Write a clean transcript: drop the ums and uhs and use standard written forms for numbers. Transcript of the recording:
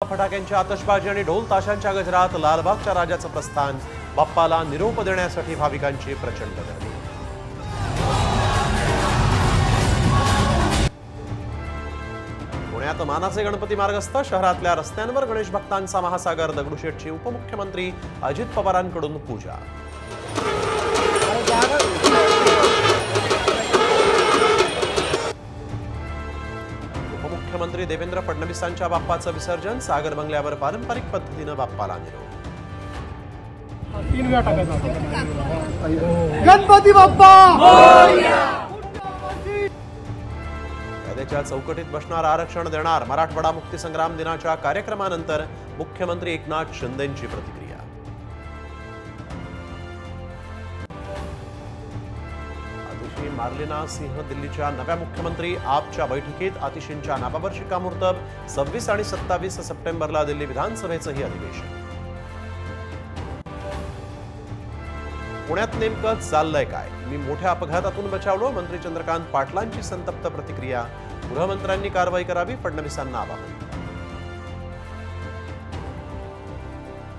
फटाक्यांच्या आतषबाजी आणि ढोल ताशांच्या गजरात लालबागच्या राजाचं प्रस्थान, बाप्पाला निरोप देण्यासाठी भाविकांची प्रचंड गर्दी। पुण्यात मानाचे गणपती मार्गस्थ, शहरातल्या रस्त्यांवर गणेश भक्तांचा महासागर, दगडूशेठची उपमुख्यमंत्री अजित पवारांकडून पूजा। मुख्यमंत्री देवेंद्र फडणवीसांच्या बाप्पाचं विसर्जन, सागर बंगल्यावर पारंपरिक पद्धतीने बाप्पाला निरोप। गणपती बाप्पा कायद्याच्या चौकटीत बसणार, आरक्षण देणार। मराठवाडा मुक्तीसंग्राम दिनाच्या कार्यक्रमानंतर मुख्यमंत्री एकनाथ शिंदेंची प्रतिक्रिया। मार्लेना सिंह दिल्लीच्या नव्या मुख्यमंत्री, आपच्या बैठकीत आतिशींच्या नावावर शिक्कामोर्तब। 26 आणि 27 सप्टेंबरला दिल्ली विधानसभेचंही अधिवेशन। पुण्यात नेमकं चाललंय काय? मी मोठ्या अपघातातून बचावलो, मंत्री चंद्रकांत पाटलांची संतप्त प्रतिक्रिया। गृहमंत्र्यांनी कारवाई करावी, फडणवीसांना आवाहन।